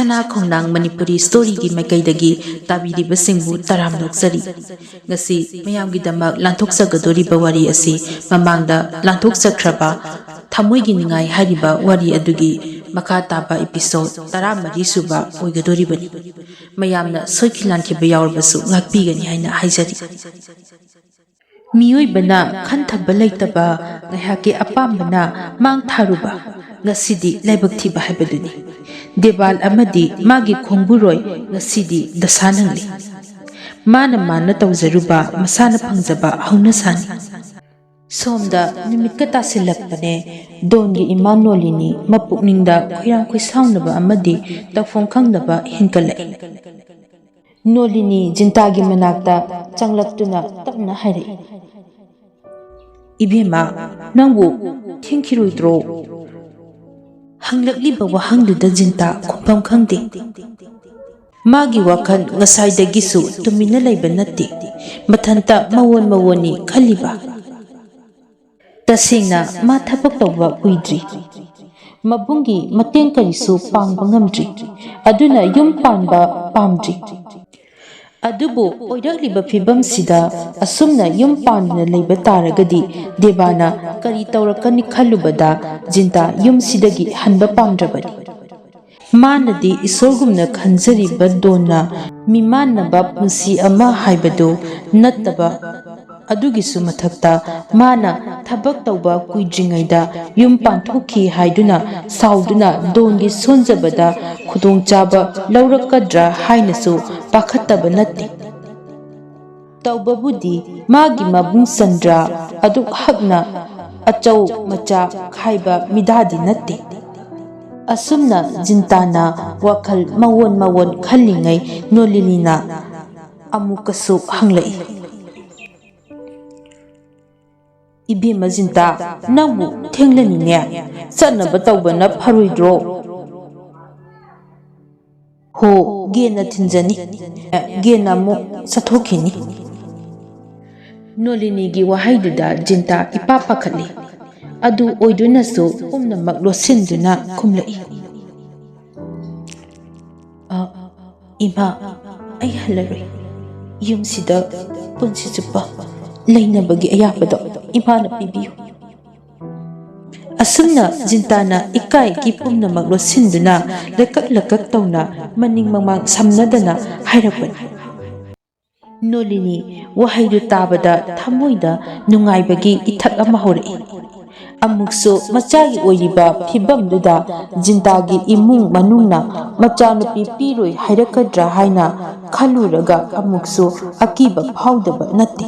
Sana Khongnang Manipuri Story gi Maikaidagi Tabiribasingbu Taram Noksari Ngasi Mayamgidamak Lanthoksagadori Bawari asi Mamangda Lanthoksakraba Thamoigi Ningai Hariba Wari adugi Makha taba episode Taramari suba Oigadori bani Mayamna Soikilankiba Yaurbasu Ngakpigani haina haijari Miyoi bana Khantaba Laitaba Ngahaki Apambana Mang Tharuba Ngasidi Laibak Thiba Haibaduni Debal amadi magi khongburoi ngasidi dasanangli mana tawzaruba masana phangjaba hauna sani somda nimitka tasilakpane dongi imanolini mapukningda khoyang khoisaunaba amadi tafong khangnaba hinkalai nolini jintagi manakta changlaktuna tapna hairi ibema nangbu thingkhiroidro Hanglakliba wahangduda jinta khupam khangde magi wakhan ngasaidagisu tumina laiba natti mathanta mawoni khaliba tasingna ma thapak tawba kuidri mabungi mateng karisu pangba ngamdri aduna yum panba pamdri adubu oirakliba phibam sida asumna yum panna leiba taragadi devana kari tawrakani khalubada jinta yum sidagi hanba pamdrabani manadi isorgumna khanjari badona mimanaba punsi ama haibado nattaba adugi sumathakta mana thabak tawba kuidringaida yum panthoki haiduna sauduna dongi sonjabada khudong chaba laurakadra hainasu pakhattaba natti tawbabudi magi mabung sandra adu hagna achau macha khaiba midadi natti asumna jintana wakhal mawon khallingai nolilina amukasu hanglai Ibi majinta nangbu thenglani ne chanaba tawbana pharoidro ho gena thinjani gena mo sathokhini nolini gi wahaiduda jinta ipapa khali adu oiduna su umna maklo sinduna khumlai ima ai halaroi yumsida punsi chupa Lainabagi ayapado imana pibiyo asumna jintana ikai ki pumna maglo sinduna lekak tawna maning mamang samnadana hairapan nolini wahaidu tabada thamoida nungaibagi ithak ama horai amukso machagi oiriba phibamduda jintagi imung manungna machanupi piroi hairakadra haina khaluraga amukso akiba phaudaba natti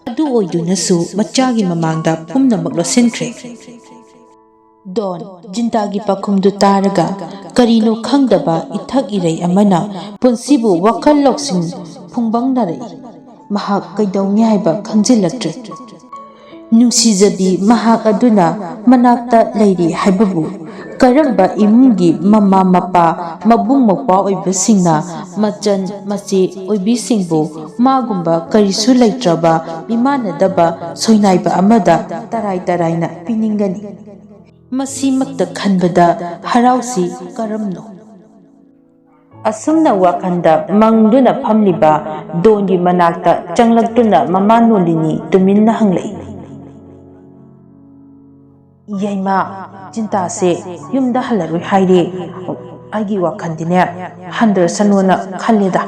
adu oidunasu machagi mamangda pumnamak losinkhre don jintagi pakhumdu taraga karino khangdaba ithak irei amana punsibu wakal loksin phungbangnarai mahak kaidawni haiba khangjilattre nungsijabi mahak aduna manakta leiri haibabu karamba imungi mama mapa mabung mapa oibasingna machan machi oibisingbu magumba karisu laitraba imanadaba soinaiba amada taraina piningani masimakta khanbada harausi karamno asumna wakanda mangduna phamliba dongi manakta changlaktuna mamanolini tuminna hanglai Yaima jinta se yumda halarui haire agi wakhandine handra sanona khalleda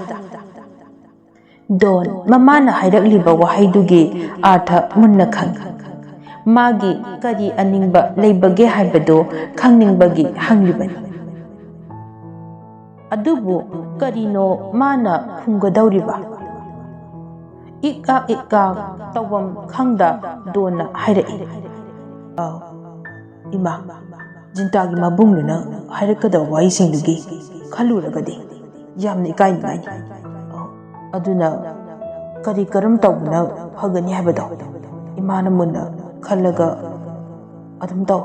don mamana hairakliba wahaidugi artha munna khang magi kari aningba leibage haibado khangningbagi hanglibani adubu karino mana khungadauriba ika tawam khangda dona hairai Ima jintagi mabungluna hairakada waisingdugi khaluragadi yamna ikainingani aduna kari karam tawbana phagani haibado imana munna khallaga adum taw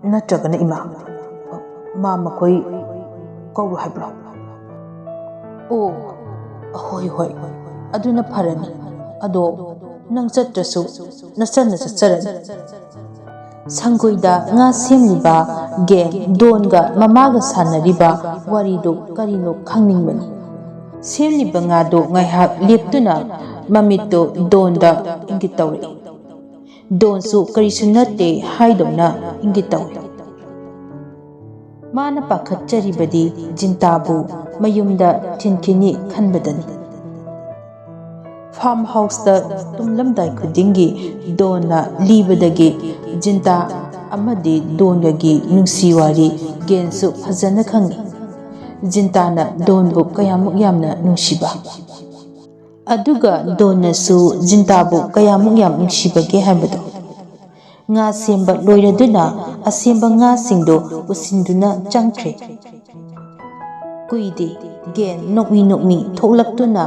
natragana ima ma makoi kawru haibro hoi aduna pharani ado nang chatrasu nasana chacharan Sanggoida nga semliba ꯒꯦꯟ ꯗꯣꯟꯒ ꯃꯃꯥꯒ ꯁꯥꯟꯅꯔꯤꯕ ꯋꯥꯔꯤꯗꯨ ꯀꯔꯤꯅꯣ ꯈꯪꯅꯤꯡꯕꯅꯤ꯫ ꯁꯦꯝꯂꯤꯕ ꯉꯥꯗꯨ ꯉꯥꯏꯍꯥꯛ ꯂꯦꯞꯇꯨꯅ ꯃꯃꯤꯠꯇꯨ ꯗꯣꯟꯗ ꯏꯪꯒꯤꯠ ꯇꯧꯔꯛꯏ꯫ ꯗꯣꯟꯁꯨ ꯀꯔꯤꯁꯨ ꯅꯠꯇꯦ ꯍꯥꯏꯗꯧꯅ ꯏꯪꯒꯤꯠ ꯇꯧꯏ꯫ ꯃꯥꯅ ꯄꯥꯈꯠꯆꯔꯤꯕꯗꯤ ꯖꯤꯟꯇꯥꯕꯨ ꯃꯌꯨꯝꯗ ꯊꯤꯟꯈꯤꯅꯤ ꯈꯟꯕꯗꯅꯤ꯫ ꯐꯥꯔꯝ ꯍꯥꯎꯁꯇ ꯇꯨꯝꯂꯝꯗꯥꯏ ꯈꯨꯗꯤꯡꯒꯤ ꯗꯣꯟꯅ ꯂꯤꯕꯗꯒꯤ ꯖꯤꯟꯇꯥ ꯑꯃꯗꯤ ꯗꯣꯟꯒꯒꯤ ꯅꯨꯡꯁꯤ ꯋꯥꯔꯤ ꯒꯦꯟꯁꯨ ꯐꯖꯅ ꯈꯪꯏ꯫ ꯖꯤꯟꯇꯥꯅ ꯗꯣꯟꯕꯨ ꯀꯌꯥꯃꯨꯛ ꯌꯥꯝꯅ ꯅꯨꯡꯁꯤꯕ, ꯑꯗꯨꯒ ꯗꯣꯟꯅꯁꯨ ꯖꯤꯟꯇꯥꯕꯨ ꯀꯌꯥꯃꯨꯛ ꯌꯥꯝ ꯅꯨꯡꯁꯤꯕꯒꯦ ꯍꯥꯏꯕꯗꯨ꯫ ꯉꯥ ꯁꯦꯝꯕ ꯂꯣꯏꯔꯗꯨꯅ ꯑꯁꯦꯝꯕ ꯉꯥꯁꯤꯡꯗꯨ ꯄꯨꯁꯤꯟꯗꯨꯅ ꯆꯪꯈ꯭ꯔꯦ꯫ ꯀꯨꯏꯗꯦ ꯒꯦꯟ ꯅꯣꯛꯃꯤ ꯅꯣꯛꯃꯤ ꯊꯣꯛꯂꯛꯇꯨꯅ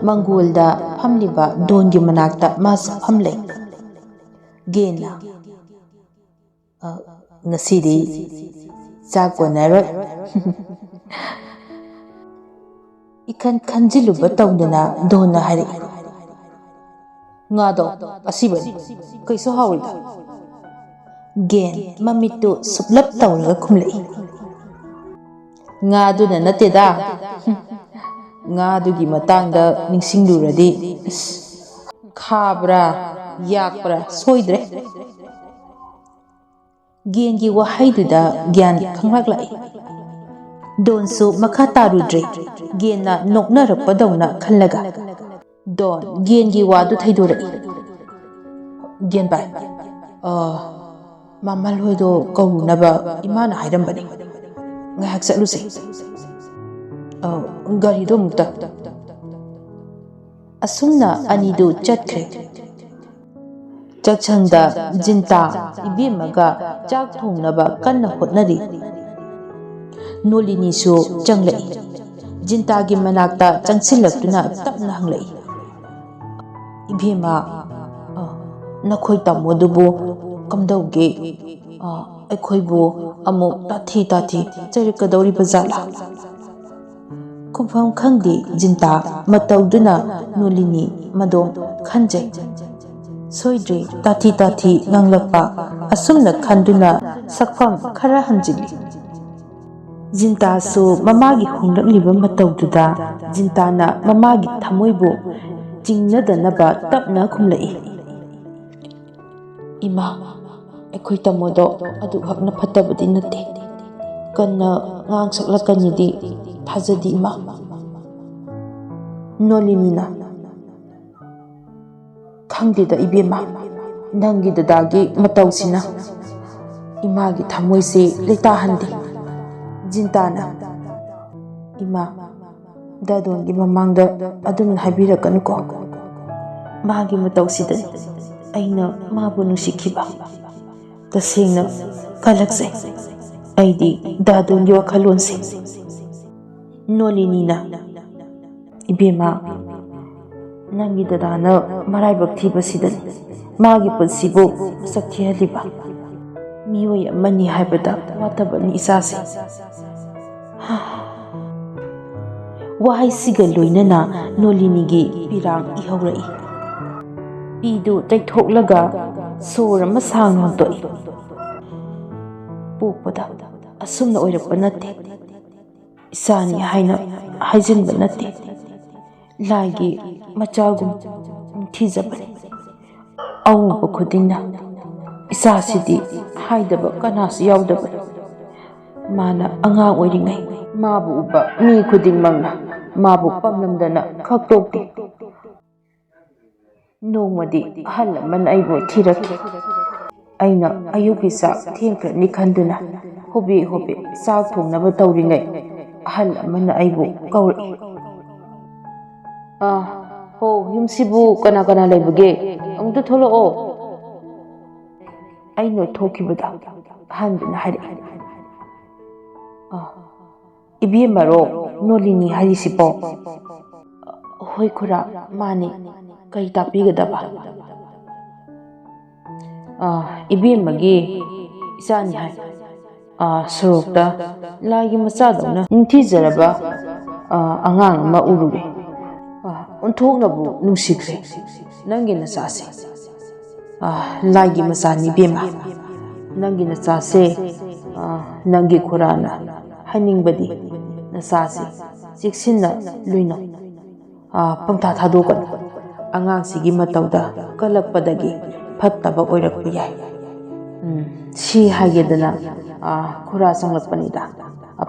ꯃꯪꯒꯣꯜꯗ ꯐꯝꯂꯤꯕ ꯗꯣꯟꯒꯤ ꯃꯅꯥꯛꯇ ꯃꯥꯁꯨ ꯐꯝꯂꯩ꯫ ꯒꯦꯟꯅ "ꯉꯁꯤꯗꯤ ꯆꯥꯛ ꯀꯣꯟꯅꯔꯣꯏ" ꯏꯈꯟ ꯈꯟꯖꯤꯜꯂꯨꯕ ꯇꯧꯗꯅ ꯗꯣꯟꯅ ꯍꯥꯏꯔꯛꯏ꯫ "ꯉꯥꯗꯣ ꯑꯁꯤꯕꯅꯤ, ꯀꯩꯁꯨ ꯍꯥꯎꯔꯣꯏꯗ"꯫ ꯒꯦꯟ ꯃꯃꯤꯠꯇꯨ ꯁꯨꯞꯂꯞ ꯇꯧꯔꯒ ꯈꯨꯝꯂꯛꯏ꯫ "ꯉꯥꯗꯨꯅ ꯅꯠꯇꯦꯗ, ꯉꯥꯗꯨꯒꯤ ꯃꯇꯥꯡꯗ ꯅꯤꯡꯁꯤꯡꯂꯨꯔꯗꯤ ꯈꯥꯕ꯭ꯔꯥ ꯌꯥꯛꯄ꯭ꯔꯥ ꯁꯣꯏꯗ꯭ꯔꯦ"꯫ ꯒꯦꯟꯒꯤ ꯋꯥꯍꯩꯗꯨꯗ ꯒ꯭ꯌꯥꯟ ꯈꯪꯂꯛꯂꯛꯏ꯫ ꯗꯣꯟꯁꯨ ꯃꯈꯥ ꯇꯥꯔꯨꯗ꯭ꯔꯦ, ꯒꯦꯟꯅ ꯅꯣꯛꯅꯔꯛꯄꯗꯧꯅ ꯈꯜꯂꯒ꯫ ꯗꯣꯟ ꯒꯦꯟꯒꯤ ꯋꯥꯗꯨ ꯊꯩꯗꯣꯔꯛꯏ꯫ "ꯒꯦꯟꯚꯥꯏ, ꯃꯃꯜ ꯍꯣꯏꯗꯣ ꯀꯧꯔꯨꯅꯕ ꯏꯃꯥꯅ ꯍꯥꯏꯔꯝꯕꯅꯤ꯫ ꯉꯥꯏꯍꯥꯛ ꯆꯠꯂꯨꯁꯦ"꯫ "ꯒꯥꯔꯤꯗꯣ ꯑꯃꯨꯛꯇ"꯫ ꯑꯁꯨꯝꯅ ꯑꯅꯤꯗꯨ ꯆꯠꯈ꯭ꯔꯦ꯫ ꯆꯥꯛꯁꯪꯗ ꯖꯤꯟꯇꯥ ꯏꯕꯦꯝꯃꯒ ꯆꯥꯛ ꯊꯣꯡꯅꯕ ꯀꯟꯅ ꯍꯣꯠꯅꯔꯤ꯫ ꯅꯣꯂꯤꯅꯤꯁꯨ ꯆꯪꯂꯛꯏ꯫ ꯖꯤꯟꯇꯥꯒꯤ ꯃꯅꯥꯛꯇ ꯆꯪꯁꯤꯜꯂꯛꯇꯨꯅ ꯇꯞꯅ ꯍꯪꯂꯛꯏ꯫ "ꯏꯕꯦꯝꯃ, ꯅꯈꯣꯏ ꯇꯥꯃꯣꯗꯨꯕꯨ ꯀꯝꯗꯧꯒꯦ? ꯑꯩꯈꯣꯏꯕꯨ ꯑꯃꯨꯛ ꯇꯥꯊꯤ ꯇꯥꯊꯤ ꯆꯩꯔꯛꯀꯗꯧꯔꯤꯕ ꯖꯥꯠꯂꯥ"꯫ ꯈꯨꯝꯐꯝ ꯈꯪꯗꯦ ꯖꯤꯟꯇꯥ ꯃꯇꯧꯗꯨꯅ ꯅꯣꯂꯤꯅꯤ ꯃꯗꯣꯝ ꯈꯟꯖꯩ꯫ ꯁꯣꯏꯗ꯭ꯔꯦ ꯇꯥꯊꯤ ꯇꯥꯊꯤ ꯉꯥꯡꯂꯛꯄ ꯑꯁꯨꯝꯅ ꯈꯟꯗꯨꯅ ꯁꯛꯐꯝ ꯈꯔ ꯍꯟꯖꯤꯜꯂꯤ꯫ ꯖꯤꯟꯇꯥꯁꯨ ꯃꯃꯥꯒꯤ ꯍꯣꯡꯂꯛꯂꯤꯕ ꯃꯇꯧꯗꯨꯗ ꯖꯤꯟꯇꯥꯅ ꯃꯃꯥꯒꯤ ꯊꯃꯣꯏꯕꯨ ꯆꯤꯡꯅꯗꯅꯕ ꯇꯞꯅ ꯈꯨꯝꯂꯛꯏ꯫ "ꯏꯃꯥ, ꯑꯩꯈꯣꯏ ꯇꯥꯃꯣꯗꯣ ꯑꯗꯨꯛ ꯐꯠꯇꯕꯗꯤ ꯅꯠꯇꯦ꯫ ꯀꯟꯅ ꯉꯥꯡ ꯁꯛꯂꯛꯀꯅꯤꯗꯤ ꯊꯥꯖꯗꯦ ꯏꯃꯥ"꯫ ꯅꯣꯂꯤꯅꯤꯅ "ꯈꯪꯗꯦꯗ ꯏꯕꯦꯝꯃ, ꯅꯪꯒꯤ ꯗꯗꯥꯒꯤ ꯃꯇꯧꯁꯤꯅ ꯏꯃꯥꯒꯤ ꯊꯃꯣꯏꯁꯦ ꯂꯩꯇꯥꯍꯟꯗꯦ"꯫ ꯖꯤꯟꯇꯥꯅ "ꯏꯃꯥ, ꯗꯥꯗꯣꯟꯒꯤ ꯃꯃꯥꯡꯗ ꯑꯗꯨꯝꯅ ꯍꯥꯏꯕꯤꯔꯛꯀꯅꯨꯀꯣ꯫ ꯃꯥꯒꯤ ꯃꯇꯧꯁꯤꯗꯅꯤ ꯑꯩꯅ ꯃꯥꯕꯨ ꯅꯨꯡꯁꯤꯈꯤꯕ꯫ ꯇꯁꯦꯡꯅ ꯀꯜꯂꯛꯆꯩ ꯑꯩꯗꯤ ꯗꯥꯗꯣꯟꯒꯤ ꯋꯥꯈꯜꯂꯣꯟꯁꯦ"꯫ ꯅꯣꯂꯤꯅꯤꯅ "ꯏꯕꯦꯝꯃ, ꯅꯪꯒꯤ ꯗꯗꯥꯅ ꯃꯔꯥꯏꯕꯛ ꯊꯤꯕꯁꯤꯗꯅꯤ ꯃꯥꯒꯤ ꯄꯨꯟꯁꯤꯕꯨ ꯃꯁꯛ ꯊꯤꯍꯜꯂꯤꯕ꯫ ꯃꯤꯑꯣꯏ ꯑꯃꯅꯤ ꯍꯥꯏꯕꯗ ꯋꯥꯠꯇꯕꯅꯤ ꯏꯆꯥꯁꯦ"꯫ ꯋꯥꯍꯩꯁꯤꯒ ꯂꯣꯏꯅꯅ ꯅꯣꯂꯤꯅꯤꯒꯤ ꯄꯤꯔꯥꯡ ꯏꯍꯧꯔꯛꯏ꯫ ꯄꯤꯗꯨ ꯇꯩꯊꯣꯛꯂꯒ ꯁꯣꯔ ꯑꯃ ꯁꯥꯡꯅ ꯍꯣꯟꯇꯣꯛꯏ꯫ "ꯄꯣꯛꯄꯗ ꯑꯁꯨꯝꯅ ꯑꯣꯏꯔꯛꯄ ꯅꯠꯇꯦ, ꯏꯆꯥꯅꯤ ꯍꯥꯏꯅ ꯍꯥꯏꯖꯤꯟꯕ ꯅꯠꯇꯦ, ꯂꯥꯏꯒꯤ ꯃꯆꯥꯒꯨꯝ ꯅꯤꯡꯊꯤꯖꯕꯅꯤ꯫ ꯑꯎꯕ ꯈꯨꯗꯤꯡꯅ ꯏꯆꯥꯁꯤꯗꯤ ꯍꯥꯏꯗꯕ ꯀꯅꯥꯁꯨ ꯌꯥꯎꯗꯕꯅꯤ꯫ ꯃꯥꯅ ꯑꯉꯥꯡ ꯑꯣꯏꯔꯤꯉꯩ ꯃꯥꯕꯨ ꯎꯕ ꯃꯤ ꯈꯨꯗꯤꯡꯃꯛꯅ ꯃꯥꯕꯨ ꯄꯥꯝꯂꯝꯗꯅ ꯈꯛꯇꯣꯛꯇꯦ꯫ ꯅꯣꯡꯃꯗꯤ ꯑꯍꯜ ꯑꯃꯅ ꯑꯩꯕꯨ ꯊꯤꯔꯛꯈꯤ꯫ ꯑꯩꯅ ꯑꯌꯨꯛꯀꯤ ꯆꯥꯛ ꯊꯦꯡꯈ꯭ꯔꯅꯤ ꯈꯟꯗꯨꯅ ꯍꯣꯕꯦ ꯍꯣꯕꯦ ꯆꯥꯛ ꯊꯣꯡꯅꯕ ꯇꯧꯔꯤꯉꯩ ꯑꯍꯜ ꯑꯃꯅ ꯑꯩꯕꯨ ꯀꯧꯔꯛꯏ꯫ 'ꯍꯣ, ꯌꯨꯝꯁꯤꯕꯨ ꯀꯅꯥ ꯀꯅꯥ ꯂꯩꯕꯒꯦ? ꯑꯃꯨꯛꯇ ꯊꯣꯛꯂꯛꯑꯣ'꯫ ꯑꯩꯅ ꯊꯣꯛꯈꯤꯕꯗ ꯑꯍꯟꯗꯨꯅ ꯍꯥꯏꯔꯛꯏ꯫ "ꯏꯕꯦꯝꯃꯔꯣ ꯅꯣꯂꯤꯅꯤ ꯍꯥꯏꯔꯤꯁꯤꯕꯣ"꯫ "ꯍꯣꯏ ꯈꯨꯔꯥ, ꯃꯥꯅꯤ, ꯀꯔꯤ ꯇꯥꯛꯄꯤꯒꯗꯕ"꯫ "ꯏꯕꯦꯝꯃꯒꯤ ꯏꯆꯥꯅꯤ ꯍꯥꯏ꯫ ꯁꯣꯔꯣꯛꯇ ꯂꯥꯏꯒꯤ ꯃꯆꯥꯗꯧꯅ ꯅꯤꯡꯊꯤꯖꯔꯕ ꯑꯉꯥꯡ ꯑꯃ ꯎꯔꯨꯔꯦ꯫ ꯑꯣꯟꯊꯣꯛꯅꯕꯨ ꯅꯨꯡꯁꯤꯈ꯭ꯔꯦ ꯅꯪꯒꯤ ꯅꯆꯥꯁꯦ"꯫ "ꯂꯥꯏꯒꯤ ꯃꯆꯥꯅꯤ ꯏꯕꯦꯝꯃ, ꯅꯪꯒꯤ ꯅꯆꯥꯁꯦ ꯅꯪꯒꯤ ꯈꯨꯔꯥꯅ ꯍꯥꯏꯅꯤꯡꯕꯗꯤ ꯅꯆꯥꯁꯤ ꯆꯦꯛꯁꯤꯟꯅ ꯂꯣꯏꯅꯧ, ꯄꯪꯊꯥ ꯊꯥꯗꯣꯛꯀꯅꯨ, ꯑꯉꯥꯡꯁꯤꯒꯤ ꯃꯇꯧꯗ ꯀꯜꯂꯛꯄꯗꯒꯤ ꯐꯠꯇꯕ ꯑꯣꯏꯔꯛꯄ ꯌꯥꯏ. ꯁꯤ ꯍꯥꯏꯒꯦꯗꯅ ꯈꯨꯔꯥ ꯆꯪꯂꯛꯄꯅꯤꯗ.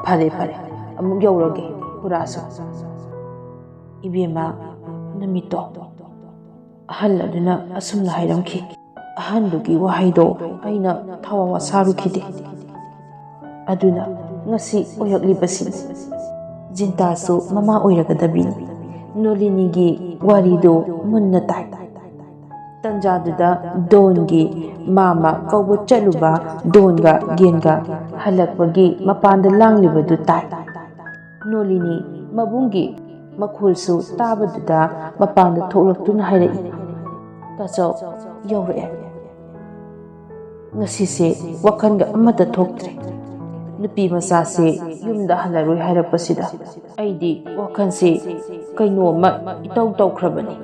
ꯐꯔꯦ ꯐꯔꯦ, ꯑꯃꯨꯛ ꯌꯧꯔꯒꯦ ꯈꯨꯔꯥꯁꯨ. ꯏꯕꯦꯝꯃ ꯅꯨꯃꯤꯠꯇꯣ ꯑꯍꯜ ꯑꯗꯨꯅ ꯑꯁꯨꯝꯅ ꯍꯥꯏꯔꯝꯈꯤ. ꯑꯍꯟꯗꯨꯒꯤ ꯋꯥꯍꯩꯗꯣ ꯑꯩꯅ ꯊꯋꯥ ꯋꯥꯁꯥꯔꯨꯈꯤꯗꯦ. ꯑꯗꯨꯅ ꯉꯁꯤ ꯑꯣꯏꯔꯛꯂꯤꯕꯁꯤꯅꯤ. ꯖꯤꯟꯇꯥꯁꯨ ꯃꯃꯥ ꯑꯣꯏꯔꯒꯗꯕꯤꯅꯤ. ꯅꯣꯂꯤꯅꯤꯒꯤ ꯋꯥꯔꯤꯗꯣ ꯃꯨꯟꯅ ꯇꯥꯏ. ꯇꯟꯖꯥꯗꯨꯗ ꯗꯣꯟꯒꯤ ꯃꯥꯃ ꯀꯧꯕ ꯆꯠꯂꯨꯕ ꯗꯣꯟꯒ ꯒꯦꯟꯒ ꯍꯜꯂꯛꯄꯒꯤ ꯃꯄꯥꯟꯗ ꯂꯥꯡꯂꯤꯕꯗꯨ ꯇꯥꯏ. ꯅꯣꯂꯤꯅꯤ ꯃꯕꯨꯡꯒꯤ ꯃꯈꯣꯜꯁꯨ ꯇꯥꯕꯗꯨꯗ ꯃꯄꯥꯟꯗ ꯊꯣꯛꯂꯛꯇꯨꯅ ꯍꯥꯏꯔꯛꯏ. ꯇꯥꯆꯧ ꯌꯧꯔꯛꯑꯦ. ꯉꯁꯤꯁꯦ ꯋꯥꯈꯜꯒ ꯑꯃꯠꯇ ꯊꯣꯛꯇ꯭ꯔꯦ. ꯅꯨꯄꯤ ꯃꯆꯥꯁꯦ ꯌꯨꯝꯗ ꯍꯜꯂꯔꯣꯏ ꯍꯥꯏꯔꯛꯄꯁꯤꯗ ꯑꯩꯗꯤ ꯋꯥꯈꯜꯁꯦ ꯀꯩꯅꯣꯝꯃ ꯏꯇꯧ ꯇꯧꯈ꯭ꯔꯕꯅꯤ.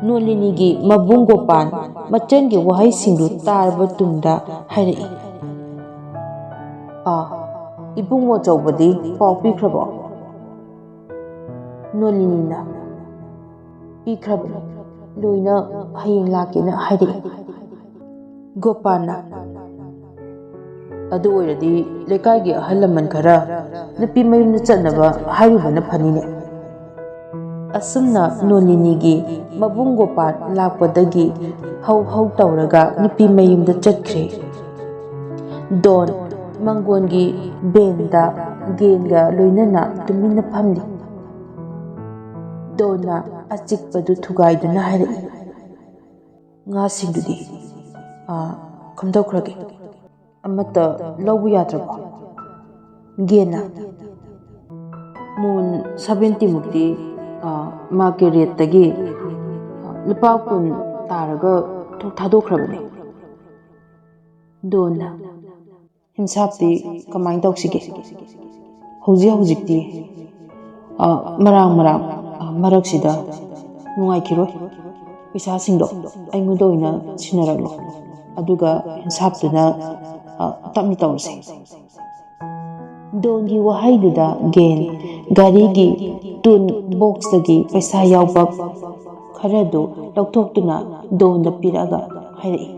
ꯅꯣꯂꯤꯅꯤꯒꯤ ꯃꯕꯨꯡ ꯒꯣꯄꯥꯟ ꯃꯆꯟꯒꯤ ꯋꯥꯍꯩꯁꯤꯡꯗꯨ ꯇꯥꯔꯕ ꯇꯨꯡꯗ ꯍꯥꯏꯔꯛꯏ. ꯏꯕꯨꯡꯉꯣ ꯑꯆꯧꯕꯗꯤ ꯄꯥꯎ ꯄꯤꯈ꯭ꯔꯕꯣ? ꯅꯣꯂꯤꯅꯤꯅ ꯄꯤꯈ꯭ꯔꯕꯅꯤ, ꯂꯣꯏꯅ ꯍꯌꯦꯡ ꯂꯥꯛꯀꯦꯅ ꯍꯥꯏꯔꯛꯏ. ꯒꯣꯄꯥꯟꯅ ꯑꯗꯨ ꯑꯣꯏꯔꯗꯤ ꯂꯩꯀꯥꯏꯒꯤ ꯑꯍꯜ ꯂꯃꯟ ꯈꯔ ꯅꯨꯄꯤ ꯃꯌꯨꯝꯗ ꯆꯠꯅꯕ ꯍꯥꯏꯔꯨꯕꯅ ꯐꯅꯤꯅꯦ. ꯑꯁꯨꯝꯅ ꯅꯣꯂꯤꯅꯤꯒꯤ ꯃꯕꯨꯡ ꯒꯣꯄꯥꯟ ꯂꯥꯛꯄꯗꯒꯤ ꯍꯧ ꯍꯧ ꯇꯧꯔꯒ ꯅꯨꯄꯤ ꯃꯌꯨꯝꯗ ꯆꯠꯈ꯭ꯔꯦ. ꯗꯣꯟ ꯃꯪꯒꯣꯟꯒꯤ ꯕꯦꯟꯗ ꯒꯦꯟꯒ ꯂꯣꯏꯅꯅ ꯇꯨꯃꯤꯟꯅ ꯐꯝꯂꯤ. ꯗꯣꯟꯅ ꯑꯆꯤꯛꯄꯗꯨ ꯊꯨꯒꯥꯏꯗꯨꯅ ꯍꯥꯏꯔꯛꯏ. ꯉꯥꯁꯤꯡꯗꯨꯗꯤ ꯀꯝꯗꯧꯈ꯭ꯔꯒꯦ? ꯑꯃꯠꯇ ꯂꯧꯕ ꯌꯥꯗ꯭ꯔꯕꯣ? ꯒꯦꯟꯅ ꯃꯨꯟ 70 ꯃꯨꯛꯇꯤ ꯃꯥꯔꯀꯦꯔꯦꯠꯇꯒꯤ ꯂꯨꯄꯥ 10 ꯇꯥꯔꯒ ꯊꯥꯗꯣꯛꯈ꯭ꯔꯕꯅꯤ. ꯗꯣꯟꯅ ꯍꯤꯟꯁꯥꯞꯇꯤ ꯀꯃꯥꯏꯅ ꯇꯧꯁꯤꯒꯦ? ꯍꯧꯖꯤꯛꯇꯤ ꯃꯔꯛꯁꯤꯗ ꯅꯨꯡꯉꯥꯏꯈꯤꯔꯣꯏ. ꯄꯩꯁꯥꯁꯤꯡꯗꯣ ꯑꯩꯉꯣꯟꯗ ꯑꯣꯏꯅ ꯁꯤꯟꯅꯔꯛꯂꯣ, ꯑꯗꯨꯒ ꯍꯤꯟꯁꯥꯞꯇꯨꯅ ꯇꯞꯅ ꯇꯧꯔꯁꯤ. ꯗꯣꯟꯒꯤ ꯋꯥꯍꯩꯗꯨꯗ ꯒꯦꯟ ꯒꯥꯔꯤꯒꯤ ꯇꯨꯟ ꯕꯣꯛꯁꯇꯒꯤ ꯄꯩꯁꯥ ꯌꯥꯎꯕ ꯈꯔꯗꯨ ꯂꯧꯊꯣꯛꯇꯨꯅ ꯗꯣꯟꯗ ꯄꯤꯔꯛꯑꯒ ꯍꯥꯏꯔꯛꯏ.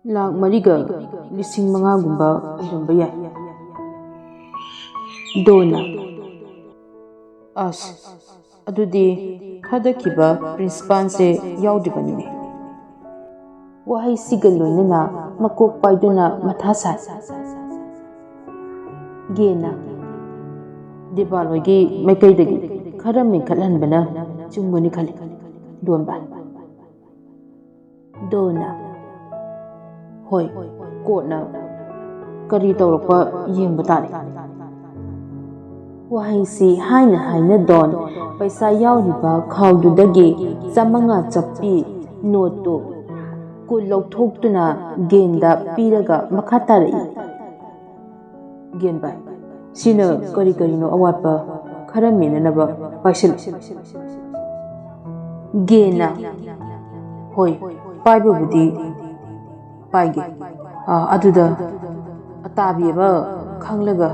₹4,500,000 ꯑꯣꯏꯔꯝꯕ ꯌꯥꯏ. ꯗꯣꯟꯅ ꯑꯗꯨꯗꯤ ꯊꯥꯗꯈꯤꯕ ꯄ꯭ꯔꯤꯟꯁꯤꯄꯥꯜꯁꯦ ꯌꯥꯎꯗ꯭ꯔꯤꯕꯅꯤꯅꯦ. ꯋꯥꯍꯩꯁꯤꯒ ꯂꯣꯏꯅꯅ ꯃꯀꯣꯛ ꯄꯥꯏꯗꯨꯅ ꯃꯊꯥ ꯁꯥꯏ. ꯒꯦꯟꯅ ꯗꯦꯕꯥꯜꯍꯣꯏꯒꯤ ꯃꯥꯏꯀꯩꯗꯒꯤ ꯈꯔ ꯃꯦꯟꯈꯠꯍꯟꯕꯅ ꯆꯨꯝꯒꯅꯤ ꯈꯜꯂꯤ, ꯗꯣꯟꯕꯥꯏ. ꯗꯣꯟꯅ ꯍꯣꯏ, ꯀꯣꯔꯠꯅ ꯀꯔꯤ ꯇꯧꯔꯛꯄ ꯌꯦꯡꯕ ꯇꯥꯔꯦ. ꯋꯥꯍꯩꯁꯤ ꯍꯥꯏꯅ ꯍꯥꯏꯅ ꯗꯣꯟ ꯄꯩꯁꯥ ꯌꯥꯎꯔꯤꯕ ꯈꯥꯎꯗꯨꯗꯒꯤ 500 ꯆꯞꯄꯤ ꯅꯣꯠꯇꯨ 10 ꯂꯧꯊꯣꯛꯇꯨꯅ ꯒꯦꯟꯗ ꯄꯤꯔꯒ ꯃꯈꯥ ꯇꯥꯔꯛꯏ. ꯒꯦꯟꯕꯥꯏ, ꯁꯤꯅ ꯀꯔꯤꯅꯣ ꯑꯋꯥꯠꯄ ꯈꯔ ꯃꯦꯟꯅꯅꯕ ꯄꯥꯏꯁꯤꯜꯂꯨ. ꯒꯦꯟꯅ ꯍꯣꯏ, ꯄꯥꯏꯕꯕꯨꯗꯤ ꯄꯥꯏꯒꯦ. ꯑꯗꯨꯗ ꯑꯇꯥꯕꯤ ꯑꯃ ꯈꯪꯂꯒ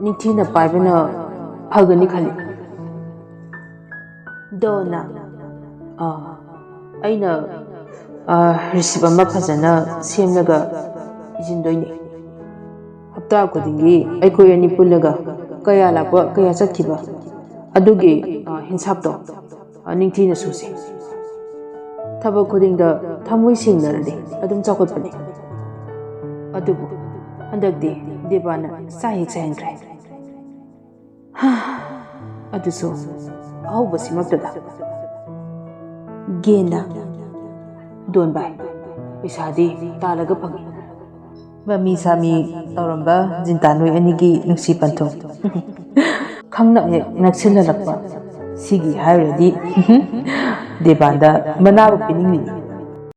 ꯅꯤꯡꯊꯤꯅ ꯄꯥꯏꯕꯅ ꯐꯒꯅꯤ ꯈꯜꯂꯤ. ꯗꯣꯟꯅ ꯑꯩꯅ ꯔꯤꯁꯤꯞ ꯑꯃ ꯐꯖꯅ ꯁꯦꯝꯂꯒ ꯏꯁꯤꯟꯗꯣꯏꯅꯤ. ꯍꯞꯇꯥ ꯈꯨꯗꯤꯡꯒꯤ ꯑꯩꯈꯣꯏ ꯑꯅꯤ ꯄꯨꯜꯂꯒ ꯀꯌꯥ ꯂꯥꯛꯄ ꯀꯌꯥ ꯆꯠꯈꯤꯕ ꯑꯗꯨꯒꯤ ꯍꯤꯟꯁꯥꯞꯇꯣ ꯅꯤꯡꯊꯤꯅ ꯁꯨꯁꯤ. ꯊꯕꯛ ꯈꯨꯗꯤꯡꯗ ꯊꯃꯣꯏ ꯁꯦꯡꯅꯔꯗꯤ ꯑꯗꯨꯝ ꯆꯥꯎꯈꯠꯄꯅꯤ. ꯑꯗꯨꯕꯨ ꯍꯟꯗꯛꯇꯤ ꯗꯦꯕꯥꯅ ꯆꯥꯍꯦꯛ ꯆꯥꯏꯍꯟꯈ꯭ꯔꯦ. ꯑꯗꯨꯁꯨ ꯑꯍꯧꯕꯁꯤꯃꯛꯇꯗ. ꯒꯦꯟꯅ ꯗꯣꯟꯕꯥꯏ, ꯄꯩꯁꯥꯗꯤ ꯇꯥꯜꯂꯒ ꯐꯪꯏ. ꯃꯃꯤ ꯁꯥꯃꯤ ꯇꯧꯔꯝꯕ ꯖꯤꯟꯇꯥ ꯅꯣꯏ ꯑꯅꯤꯒꯤ ꯅꯨꯡꯁꯤ ꯄꯟꯊꯨꯡ ꯈꯪꯅ ꯍꯦꯛ ꯅꯛꯁꯤꯜꯍꯜꯂꯛꯄ. ꯁꯤꯒꯤ ꯍꯥꯏꯔꯨꯔꯗꯤ ꯗꯦꯕꯥꯟꯗ ꯃꯅꯥꯕꯨ ꯄꯤꯅꯤꯡꯂꯤꯅꯤ.